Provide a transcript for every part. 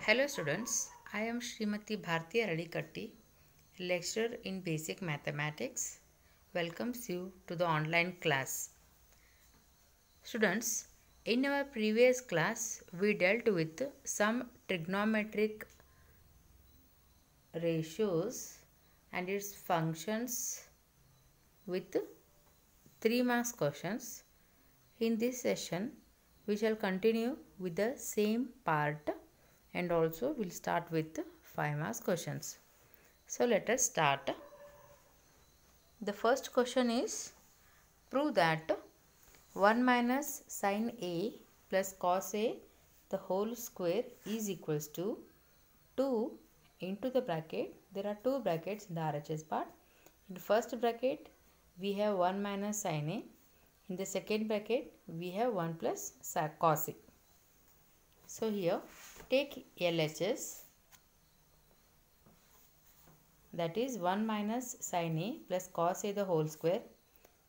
Hello students, I am Srimati Bharti Radikatti, lecturer in Basic Mathematics. Welcomes you to the online class. Students, in our previous class, we dealt with some trigonometric ratios and its functions with 3 marks questions. In this session, we shall continue with the same part and also we'll start with 5 marks questions. So let us start. The first question is, prove that 1 minus sin A plus cos A the whole square is equals to 2 into the bracket. There are two brackets in the RHS part. In the first bracket we have 1 minus sin A. In the second bracket we have 1 plus cos A. So here take LHS, that is 1 minus sin A plus cos A the whole square.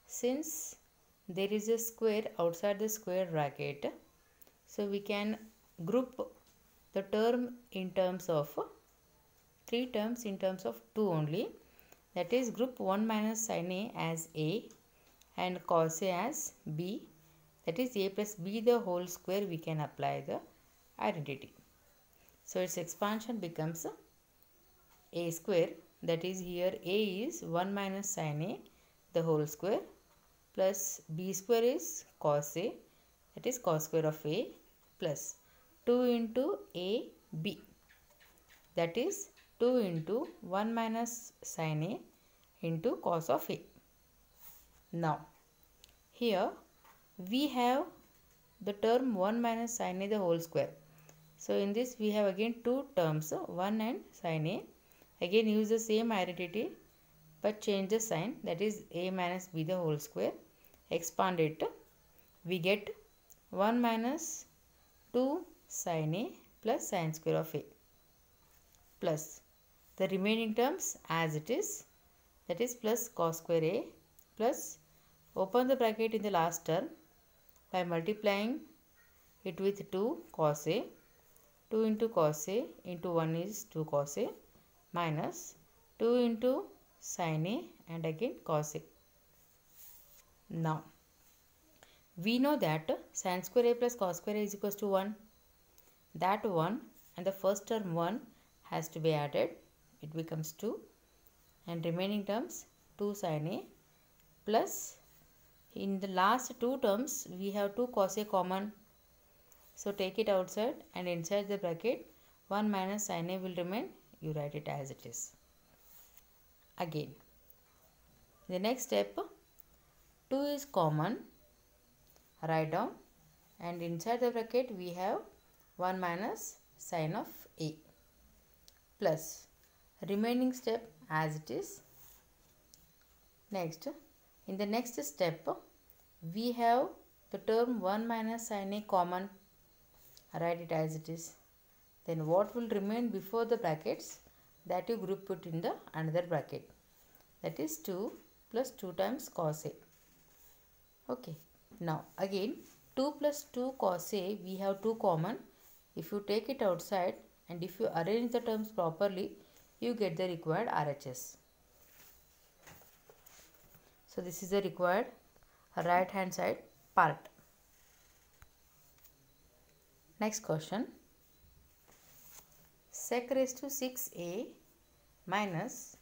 Since there is a square outside the square bracket, so we can group the term in terms of 3 terms in terms of 2 only. That is, group 1 minus sin A as A and cos A as B. That is A plus B the whole square. We can apply the identity. So its expansion becomes A square. That is, here A is 1 minus sin A the whole square plus B square is cos A, that is cos square of A, plus 2 into A B, that is 2 into 1 minus sin A into cos of A. Now here we have the term 1 minus sin A the whole square. So in this we have again two terms, 1 and sin A. Again use the same identity but change the sign, that is A minus B the whole square. Expand it, we get 1 minus 2 sin A plus sin square of A plus the remaining terms as it is, that is plus cos square A plus open the bracket in the last term by multiplying it with 2 cos A. 2 into cos A into 1 is 2 cos A minus 2 into sin A and again cos A. Now we know that sin square A plus cos square A is equals to 1. That 1 and the first term 1 has to be added. It becomes 2 and remaining terms 2 sin A plus in the last two terms we have 2 cos A common. So take it outside and inside the bracket 1 minus sin A will remain. You write it as it is. Again, the next step, 2 is common, write down, and inside the bracket we have 1 minus sin of A plus remaining step as it is. Next, in the next step we have the term 1 minus sin A common, write it as it is. Then what will remain before the brackets, that you group put in the another bracket, that is 2 plus 2 times cos A. Okay, now again 2 plus 2 cos A we have 2 common. If you take it outside and if you arrange the terms properly, you get the required RHS. So this is the required right hand side part. Next question, sec raised to 6A minus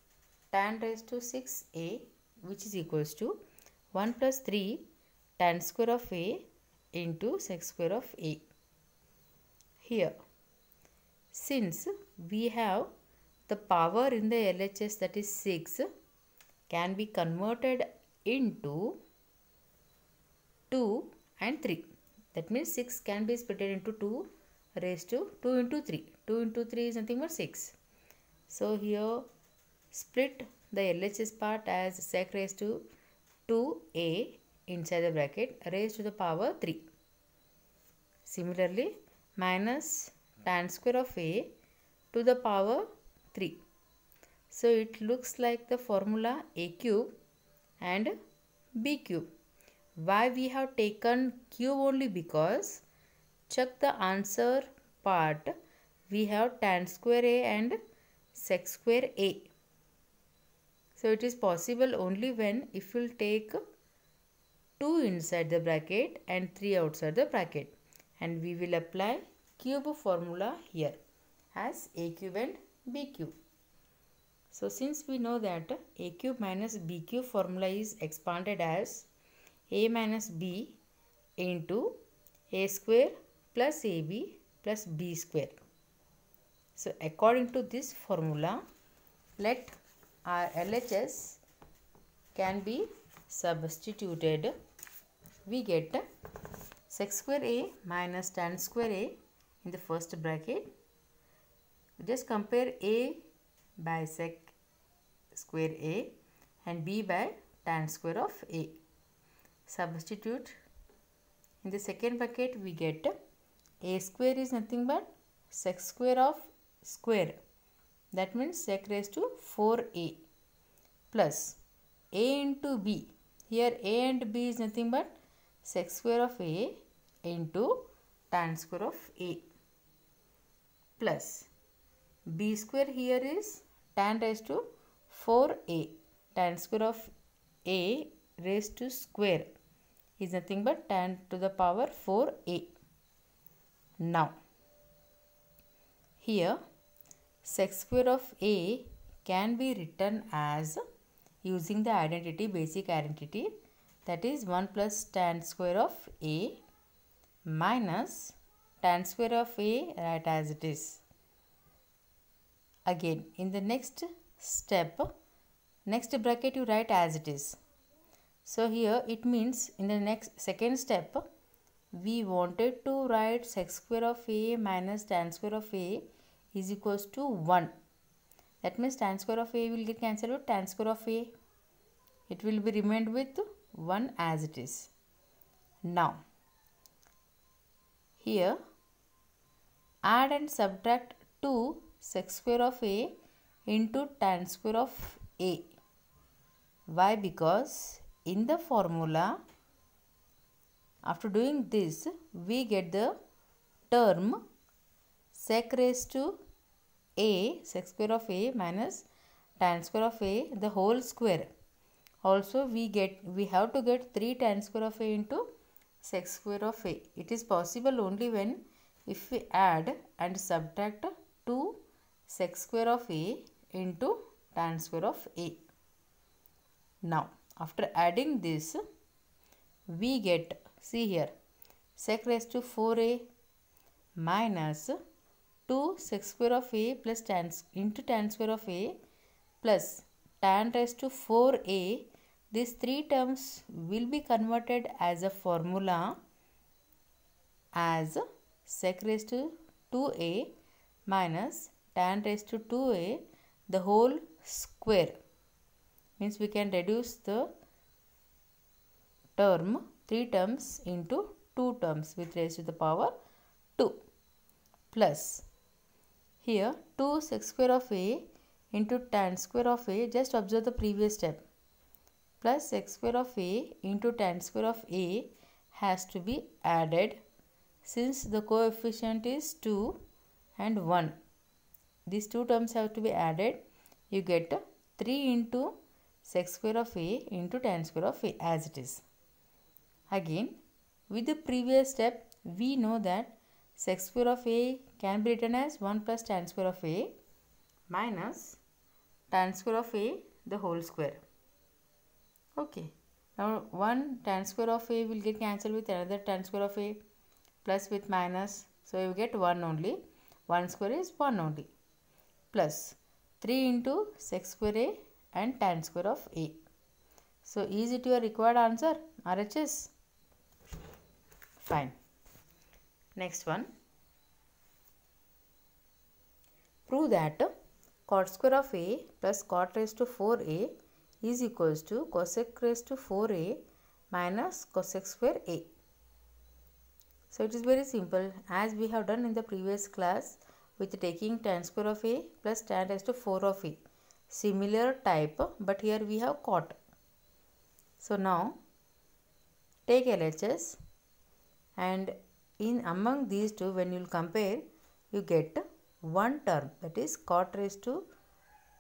tan raised to 6A, which is equals to 1 plus 3 tan square of A into sec square of A. Here, since we have the power in the LHS, that is 6, can be converted into 2 and 3. That means 6 can be split into 2 raised to 2 into 3. 2 into 3 is nothing but 6. So here split the LHS part as sec raised to 2A inside the bracket raised to the power 3. Similarly, minus tan square of A to the power 3. So it looks like the formula A cube and B cube. Why we have taken cube only? Because check the answer part, we have tan square a and sec square a. So it is possible only when if we'll take 2 inside the bracket and 3 outside the bracket, and we will apply cube formula here as a cube and b cube. So since we know that a cube minus b cube formula is expanded as a minus b into a square plus ab plus b square. So according to this formula, let our LHS can be substituted. We get sec square a minus tan square a in the first bracket. Just compare a by sec square a and b by tan square of a. Substitute. In the second bracket we get a square is nothing but sec square of square, that means sec raised to 4a, plus a into b. Here a and b is nothing but sec square of a into tan square of a, plus b square here is tan raised to 4a. Tan square of a raised to square is nothing but tan to the power 4a. Now here sec square of a can be written as, using the identity, basic identity, that is 1 plus tan square of a minus tan square of a, right as it is. Again in the next step, next bracket you write as it is. So here it means in the second step we wanted to write sec square of a minus tan square of a is equals to 1. That means tan square of a will get cancelled with tan square of a. It will be remained with 1 as it is. Now here add and subtract 2 sec square of a into tan square of a. Why? Because in the formula, after doing this, we get the term sec raised to a, sec square of a minus tan square of a, the whole square. Also we have to get 3 tan square of a into sec square of a. It is possible only when if we add and subtract 2 sec square of a into tan square of a. Now after adding this, we get, see here, sec raised to 4a minus 2 sec square of a plus tan into tan square of a plus tan raised to 4a. These 3 terms will be converted as a formula as sec raised to 2a minus tan raised to 2a the whole square. Means we can reduce the term, 3 terms into 2 terms with raised to the power 2, plus here 2 sec square of a into tan square of a, just observe the previous step, plus sec square of a into tan square of a has to be added since the coefficient is 2 and 1. These 2 terms have to be added. You get 3 into sec square of a into tan square of a as it is. Again with the previous step, we know that sec square of a can be written as 1 plus tan square of a minus tan square of a the whole square. Okay, now 1 tan square of a will get cancelled with another tan square of a, plus with minus, so you get 1 only. 1 square is 1 only, plus 3 into sec square a and tan square of a. So is it your required answer, RHS? Fine. Next one. Prove that cot square of a plus cot raised to 4a is equals to cosec raised to 4a minus cosec square a. So it is very simple, as we have done in the previous class with taking tan square of a plus tan raised to 4 of a. Similar type, but here we have cot. So now take LHS, and in among these two when you will compare, you get one term, that is cot raised to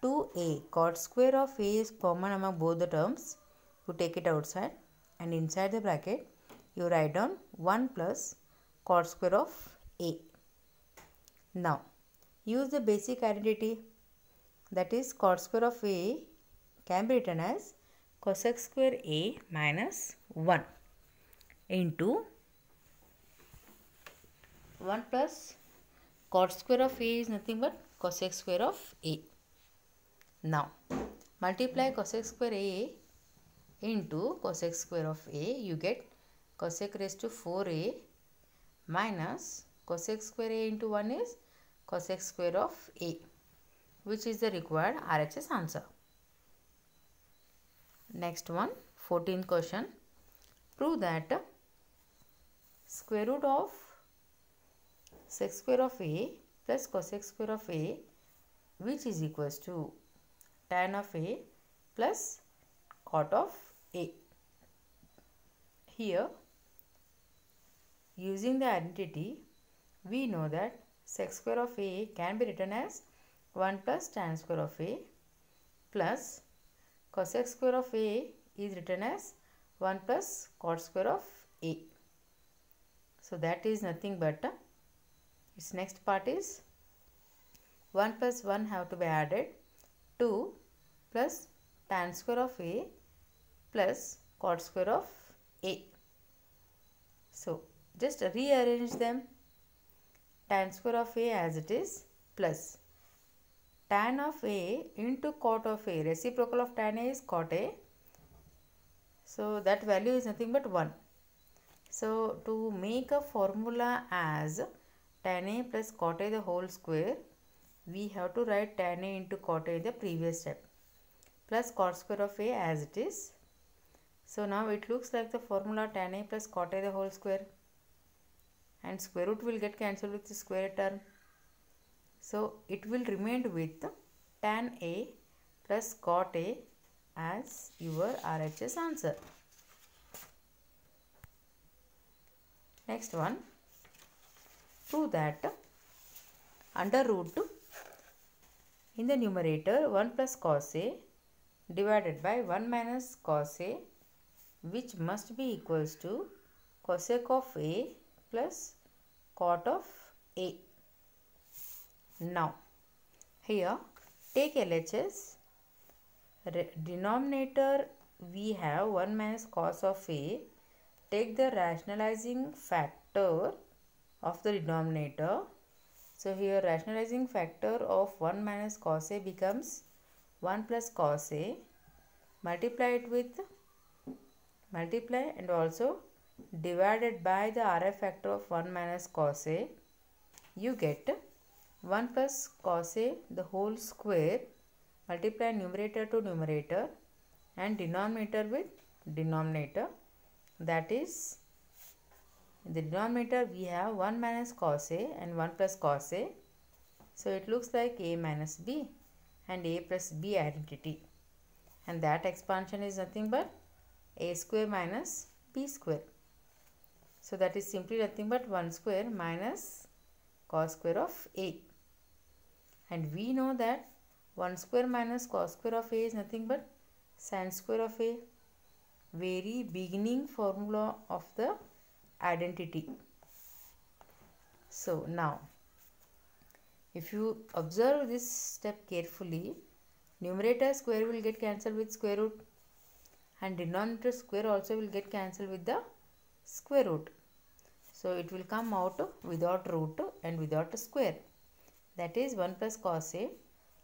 2a. Cot square of a is common among both the terms. You take it outside and inside the bracket you write down 1 plus cot square of a. Now use the basic identity, that is cot square of a can be written as cosec square a minus 1 into 1 plus cot square of a is nothing but cosec square of a. Now multiply cosec square a into cosec square of a, you get cosec raised to 4a minus cosec square a into 1 is cosec square of a, which is the required RHS answer. Next one, 14th question. Prove that square root of sec square of a plus cosec square of a, which is equals to tan of a plus cot of a. Here, using the identity, we know that sec square of a can be written as 1 plus tan square of a plus cosec square of a is written as 1 plus cot square of a. So that is nothing but its next part is 1 plus 1 have to be added, 2 plus tan square of a plus cot square of a. So just rearrange them. Tan square of a as it is plus tan of a into cot of a. Reciprocal of tan a is cot a. So that value is nothing but 1. So to make a formula as tan a plus cot a the whole square, we have to write tan a into cot a in the previous step plus cot square of a as it is. So now it looks like the formula tan a plus cot a the whole square, and square root will get cancelled with the square term. So it will remain with tan a plus cot a as your RHS answer. Next one, prove that under root in the numerator 1 plus cos a divided by 1 minus cos a, which must be equals to cosec of a plus cot of a. Now here take LHS. Denominator we have 1 minus cos of a. Take the rationalizing factor of the denominator. So here rationalizing factor of 1 minus cos a becomes 1 plus cos a. Multiply it with multiply and also divided by the RF factor of 1 minus cos a. You get 1 plus cos a the whole square. Multiply numerator to numerator and denominator with denominator. That is, in the denominator we have 1 minus cos a and 1 plus cos a. So it looks like a minus b and a plus b identity. And that expansion is nothing but a square minus b square. So that is simply nothing but 1 square minus cos square of a. And we know that 1 square minus cos square of a is nothing but sin square of a. Very beginning formula of the identity. So now if you observe this step carefully, numerator square will get cancelled with square root and denominator square also will get cancelled with the square root. So it will come out without root and without a square. That is 1 plus cos a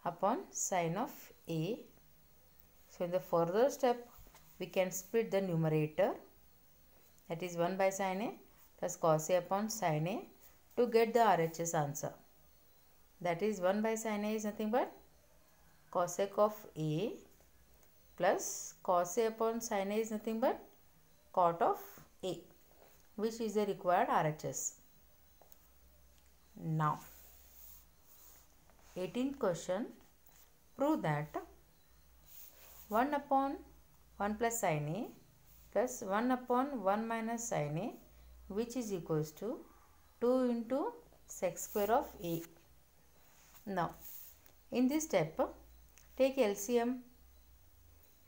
upon sin of a. So in the further step we can split the numerator, that is 1 by sin a plus cos a upon sin a, to get the RHS answer. That is 1 by sin a is nothing but cosec of a plus cos a upon sin a is nothing but cot of a, which is the required RHS. Now 18th question, prove that 1 upon 1 plus sin a plus 1 upon 1 minus sin a, which is equals to 2 into sec square of a. Now, in this step, take LCM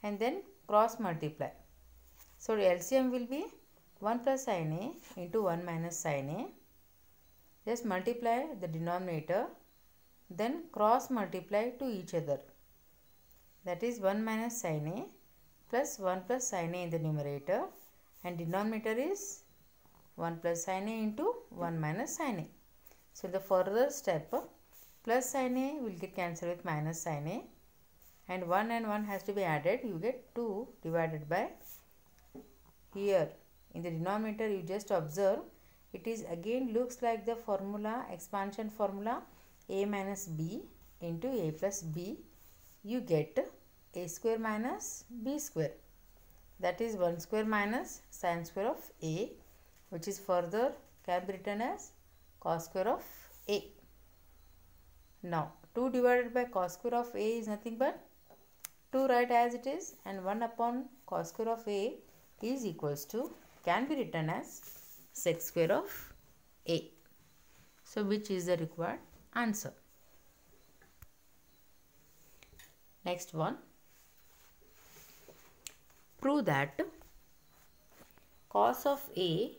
and then cross multiply. So, LCM will be 1 plus sin A into 1 minus sin A. Just multiply the denominator, then cross multiply to each other. That is 1 minus sin A plus 1 plus sin A in the numerator, and denominator is 1 plus sin A into 1 minus sin A. So, the further step, plus sin A will get cancelled with minus sin A, and 1 has to be added. You get 2 divided by, here in the denominator you just observe, it is again looks like the formula, expansion formula, a minus b into a plus b. You get a square minus b square, that is 1 square minus sin square of a, which is further can be written as cos square of a. Now 2 divided by cos square of a is nothing but 2, write as it is, and 1 upon cos square of a is equals to, can be written as sec square of a. So, which is the required answer. Next one, prove that cos of a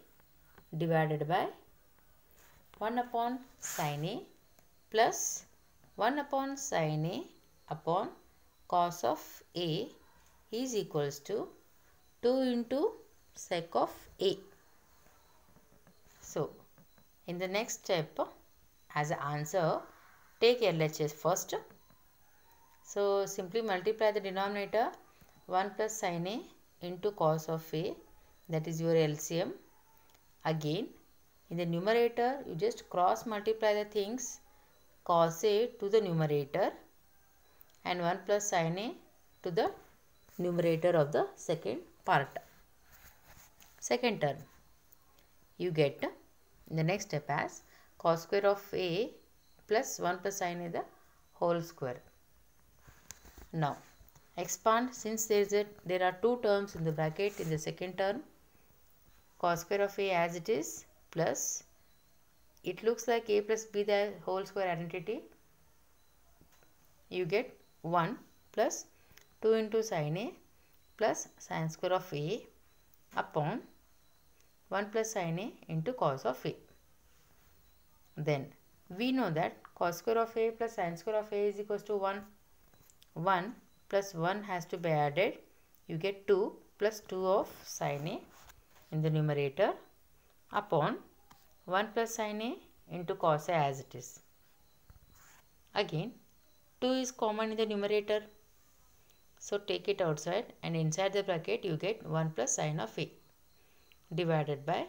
divided by 1 upon sin a plus 1 upon sin a upon cos of a is equals to 2 into sec of a. So, in the next step, as an answer, take LHS first. So, simply multiply the denominator 1 plus sin a into cos of a, that is your LCM. Again, in the numerator, you just cross multiply the things, cos a to the numerator and 1 plus sin a to the numerator of the second part. Second term, you get in the next step as cos square of a plus 1 plus sin a the whole square. Now, expand, since there are 2 terms in the bracket in the second term, cos square of a as it is plus, it looks like a plus b the whole square identity. You get 1 plus 2 into sin a plus sin square of a upon 1 plus sin a into cos of a. Then we know that cos square of a plus sin square of a is equals to 1. 1 plus 1 has to be added. You get 2 plus 2 of sin a in the numerator upon 1 plus sin a into cos a as it is. Again, 2 is common in the numerator. So, take it outside and inside the bracket you get 1 plus sin of a divided by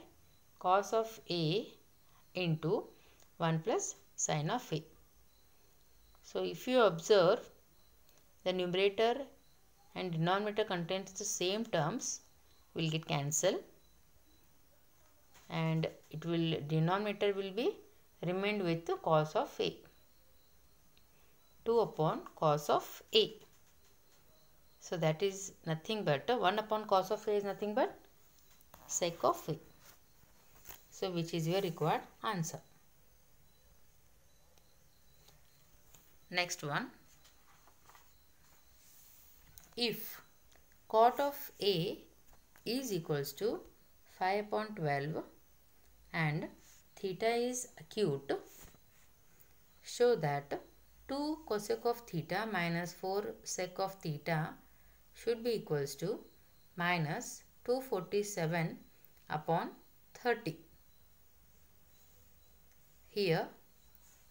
cos of a into 1 plus sin of a. So, if you observe, the numerator and denominator contains the same terms will get cancelled, and it will, denominator will be remained with the cos of a. 2 upon cos of a. So, that is nothing but 1 upon cos of a is nothing but sec of a. So, which is your required answer. Next one, if cot of a is equals to 5 upon 12 and theta is acute, show that 2 cosec of theta minus 4 sec of theta should be equals to minus 247 upon 30. Here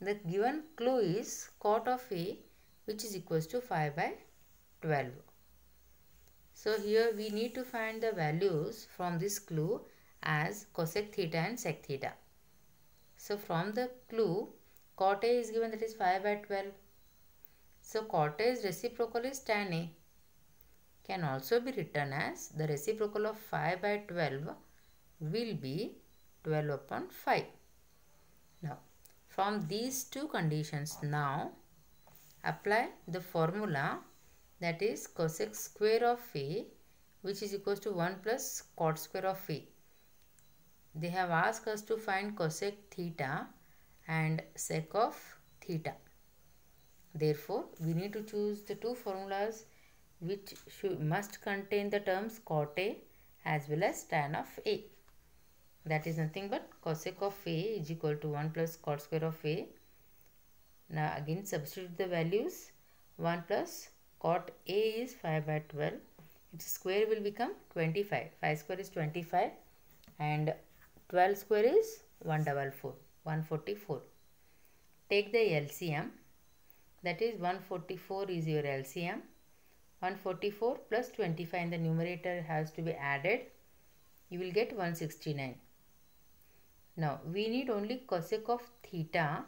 the given clue is cot of a, which is equals to 5 by 12. So, here we need to find the values from this clue as cosec theta and sec theta. So, from the clue, cot a is given, that is 5 by 12. So, cot a's reciprocal is tan a. Can also be written as the reciprocal of 5 by 12 will be 12 upon 5. Now, from these two conditions, now apply the formula, that is cosec square of a, which is equals to 1 plus cot square of a. They have asked us to find cosec theta and sec of theta. Therefore, we need to choose the two formulas which must contain the terms cot A as well as tan of A. That is nothing but cosec of A is equal to 1 plus cot square of A. Now again substitute the values. 1 plus cot A is 5 by 12. Its square will become 25. 5 square is 25 and 12 square is 144. Take the LCM. That is 144 is your LCM. 144 plus 25 in the numerator has to be added. You will get 169. Now we need only cosec of theta.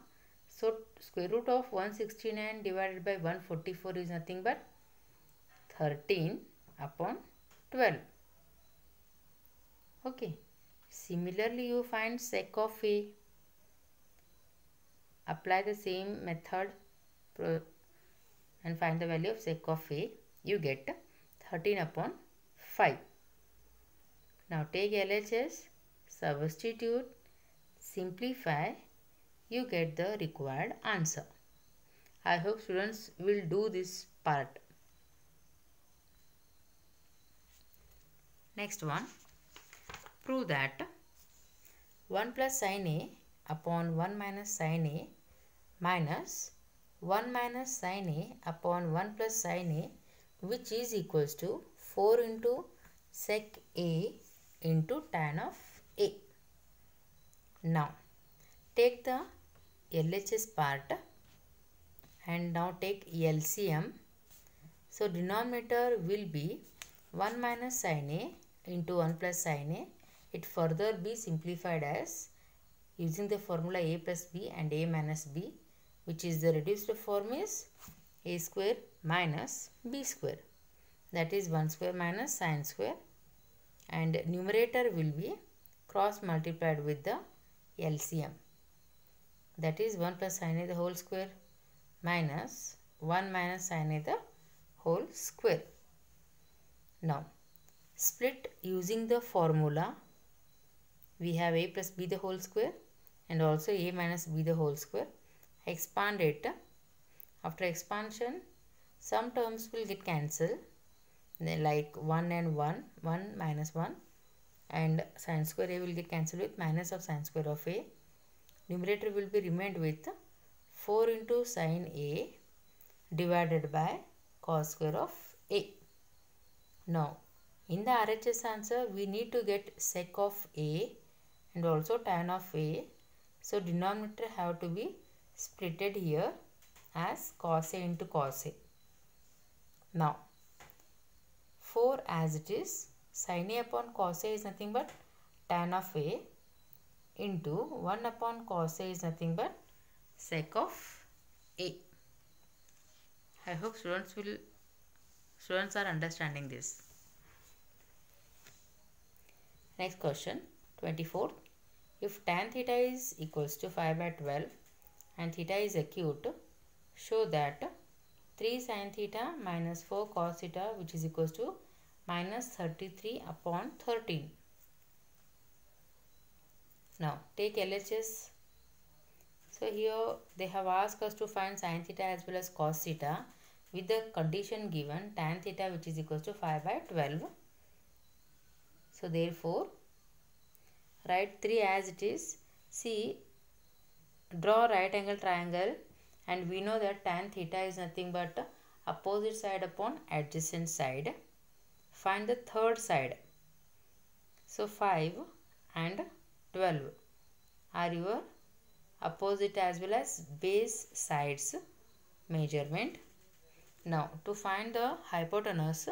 So square root of 169 divided by 144 is nothing but 13 upon 12. Okay. Similarly, you find sec of A. Apply the same method and find the value of sec of A. You get 13 upon 5. Now take LHS, substitute, simplify, you get the required answer. I hope students will do this part. Next one, prove that 1 plus sin A upon 1 minus sin A minus 1 minus sin A upon 1 plus sin A, which is equals to 4 into sec A into tan of A. Now take the LHS part and now take LCM. So denominator will be 1 minus sin A into 1 plus sin A. It further be simplified as using the formula A plus B and A minus B, which is the reduced form is A square minus B square. That is 1 square minus sin square, and numerator will be cross multiplied with the LCM. That is 1 plus sin A the whole square minus 1 minus sin A the whole square. Now split using the formula. We have A plus B the whole square and also A minus B the whole square. Expand it. After expansion, some terms will get cancelled, like 1 and 1, 1 minus 1, and sin square A will get cancelled with minus of sin square of A. Numerator will be remained with 4 into sin A divided by cos square of A. Now in the RHS answer, we need to get sec of A and also tan of A. So denominator have to be splitted here as cos A into cos A. Now 4 as it is, sin A upon cos A is nothing but tan of A into 1 upon cos A is nothing but sec of A. I hope students are understanding this. Next question, 24th. If tan theta is equals to 5 by 12 and theta is acute, show that 3 sin theta minus 4 cos theta, which is equals to minus 33 upon 13. Now take LHS. So here they have asked us to find sin theta as well as cos theta with the condition given tan theta which is equals to 5 by 12. So therefore write 3 as it is. See, draw right angle triangle and we know that tan theta is nothing but opposite side upon adjacent side. Find the third side. So 5 and 12 are your opposite as well as base sides measurement. Now to find the hypotenuse,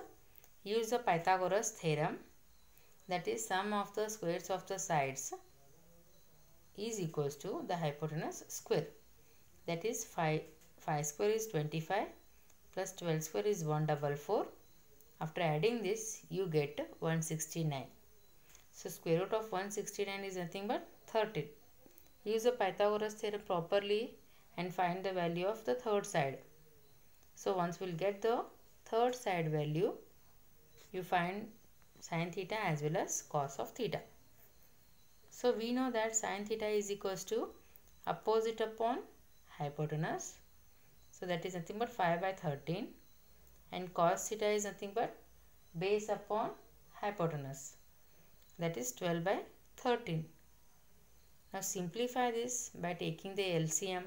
use the Pythagoras theorem, that is sum of the squares of the sides is equals to the hypotenuse square. That is 5 square is 25 plus 12 square is 144. After adding this you get 169. So square root of 169 is nothing but 13. Use the Pythagoras theorem properly and find the value of the third side. So once we will get the third side value, you find sin theta as well as cos of theta. So we know that sin theta is equals to opposite upon hypotenuse. So that is nothing but 5 by 13, and cos theta is nothing but base upon hypotenuse, that is 12 by 13. Now simplify this by taking the LCM.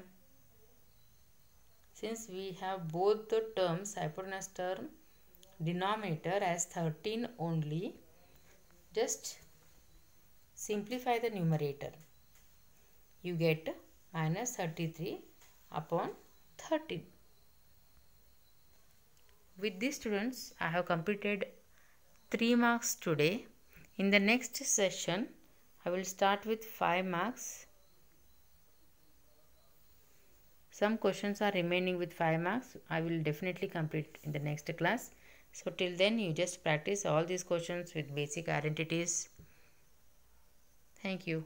Since we have both the terms, hypotenuse term denominator as 13 only, just simplify the numerator. You get minus 33 upon 13. With this, students, I have completed 3 marks today. In the next session, I will start with 5 marks. Some questions are remaining with 5 marks. I will definitely complete in the next class. So till then, you just practice all these questions with basic identities. Thank you.